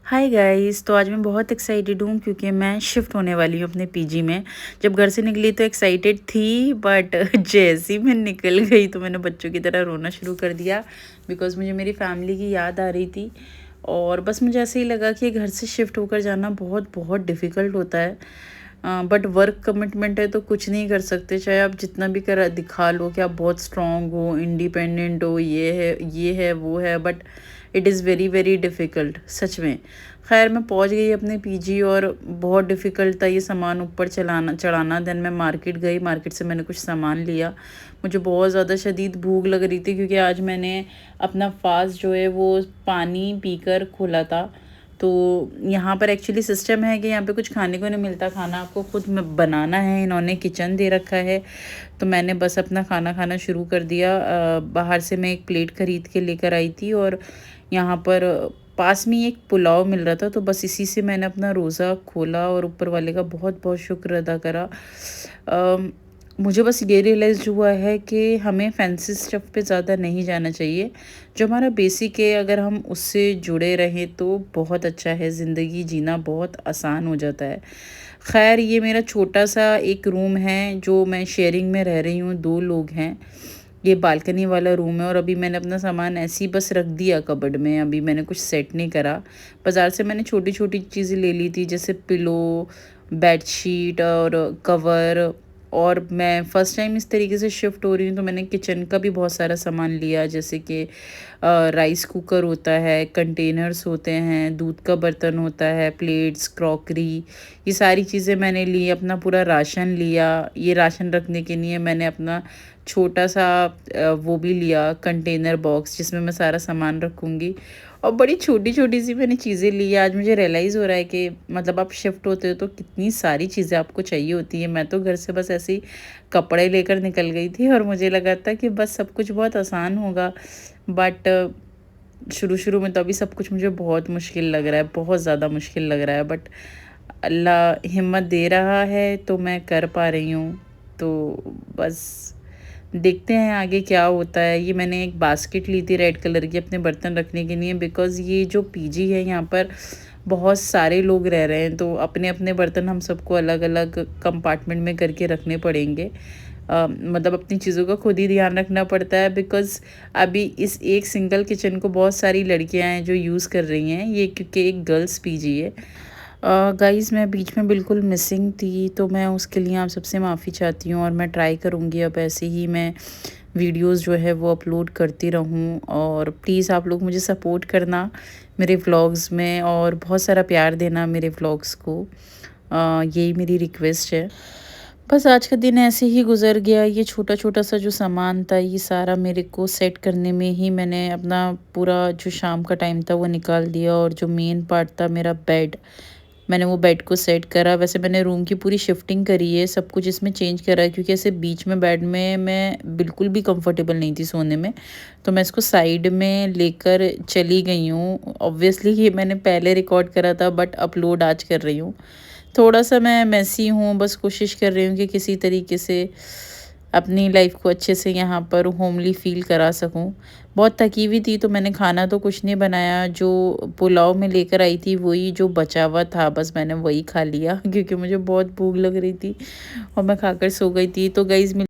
Hi guys. तो आज मैं बहुत एक्साइटेड हूँ क्योंकि मैं शिफ्ट होने वाली हूँ अपने पीजी में। जब घर से निकली तो एक्साइटेड थी, बट जैसे ही मैं निकल गई तो मैंने बच्चों की तरह रोना शुरू कर दिया बिकॉज़ मुझे मेरी फैमिली की याद आ रही थी। और बस मुझे ऐसे ही लगा कि घर से शिफ्ट होकर जाना बहुत बहुत डिफ़िकल्ट होता है। बट वर्क कमिटमेंट है तो कुछ नहीं कर सकते, चाहे आप जितना भी कर दिखा लो कि आप बहुत स्ट्रॉन्ग हो, इंडिपेंडेंट हो, ये है वो है, but it is very very difficult सच में। खैर मैं पहुंच गई अपने पीजी और बहुत डिफ़िकल्ट था ये सामान ऊपर चलाना चढ़ाना। देन मैं मार्केट गई, मार्केट से मैंने कुछ सामान लिया। मुझे बहुत ज़्यादा शदीद भूख लग रही थी क्योंकि आज मैंने अपना फास्ट जो है वो पानी पीकर खोला था। तो यहाँ पर एक्चुअली सिस्टम है कि यहाँ पे कुछ खाने को नहीं मिलता, खाना आपको खुद में बनाना है। इन्होंने किचन दे रखा है तो मैंने बस अपना खाना खाना शुरू कर दिया। बाहर से मैं एक प्लेट ख़रीद के लेकर आई थी और यहाँ पर पास में ही एक पुलाव मिल रहा था, तो बस इसी से मैंने अपना रोज़ा खोला और ऊपर वाले का बहुत बहुत शुक्र अदा करा। मुझे बस ये रियलाइज़ हुआ है कि हमें फैंसी स्टफ़ पे ज़्यादा नहीं जाना चाहिए। जो हमारा बेसिक है अगर हम उससे जुड़े रहें तो बहुत अच्छा है, ज़िंदगी जीना बहुत आसान हो जाता है। ख़ैर ये मेरा छोटा-सा एक रूम है जो मैं शेयरिंग में रह रही हूँ, 2 लोग हैं। ये बालकनी वाला रूम है और अभी मैंने अपना सामान ऐसे ही बस रख दिया कबर्ड में, अभी मैंने कुछ सेट नहीं करा। बाज़ार से मैंने छोटी-छोटी चीज़ें ले ली थी जैसे पिलो, बेडशीट और कवर। और मैं फ़र्स्ट टाइम इस तरीके से शिफ्ट हो रही हूँ तो मैंने किचन का भी बहुत सारा सामान लिया, जैसे कि राइस कुकर होता है, कंटेनर्स होते हैं, दूध का बर्तन होता है, प्लेट्स, क्रॉकरी, ये सारी चीज़ें मैंने ली। अपना पूरा राशन लिया। ये राशन रखने के लिए मैंने अपना छोटा सा वो भी लिया कंटेनर बॉक्स जिसमें मैं सारा सामान रखूँगी। और बड़ी छोटी-छोटी सी मैंने चीज़ें ली है। आज मुझे रियलाइज़ हो रहा है कि मतलब आप शिफ्ट होते हो तो कितनी सारी चीज़ें आपको चाहिए होती हैं। मैं तो घर से बस ऐसे ही कपड़े लेकर निकल गई थी और मुझे लगा था कि बस सब कुछ बहुत आसान होगा। बट शुरू-शुरू में तो अभी सब कुछ मुझे बहुत मुश्किल लग रहा है, बहुत ज़्यादा मुश्किल लग रहा है, बट अल्लाह हिम्मत दे रहा है तो मैं कर पा रही हूँ। तो बस देखते हैं आगे क्या होता है। ये मैंने एक बास्केट ली थी रेड कलर की अपने बर्तन रखने के लिए, बिकॉज़ ये जो पीजी है यहाँ पर बहुत सारे लोग रह रहे हैं तो अपने-अपने बर्तन हम सबको अलग-अलग कंपार्टमेंट में करके रखने पड़ेंगे। मतलब अपनी चीज़ों का खुद ही ध्यान रखना पड़ता है, बिकॉज़ अभी इस एक सिंगल किचन को बहुत सारी लड़कियाँ हैं जो यूज़ कर रही हैं, ये क्योंकि एक गर्ल्स पीजी है। गाइज़ मैं बीच में बिल्कुल मिसिंग थी तो मैं उसके लिए आप सबसे माफ़ी चाहती हूँ और मैं ट्राई करूँगी अब ऐसे ही मैं वीडियोस जो है वो अपलोड करती रहूँ। और प्लीज़ आप लोग मुझे सपोर्ट करना मेरे व्लॉग्स में और बहुत सारा प्यार देना मेरे व्लॉग्स को। यही मेरी रिक्वेस्ट है। बस आज का दिन ऐसे ही गुज़र गया। ये छोटा-छोटा सा जो सामान था ये सारा मेरे को सेट करने में ही मैंने अपना पूरा जो शाम का टाइम था वो निकाल दिया। और जो मेन पार्ट था मेरा बेड, मैंने वो बेड को सेट करा। वैसे मैंने रूम की पूरी शिफ्टिंग करी है, सब कुछ इसमें चेंज करा है क्योंकि ऐसे बीच में बेड में मैं बिल्कुल भी कंफर्टेबल नहीं थी सोने में। तो मैं इसको साइड में लेकर चली गई हूँ। ऑब्वियसली ये मैंने पहले रिकॉर्ड करा था बट अपलोड आज कर रही हूँ। थोड़ा-सा मैं मेसी हूँ, बस कोशिश कर रही हूँ कि किसी तरीके से अपनी लाइफ को अच्छे से यहाँ पर होमली फ़ील करा सकूँ। बहुत थकी हुई थी तो मैंने खाना तो कुछ नहीं बनाया, जो पुलाव मैं लेकर आई थी वही जो बचा हुआ था बस मैंने वही खा लिया क्योंकि मुझे बहुत भूख लग रही थी और मैं खाकर सो गई थी। तो गाइज़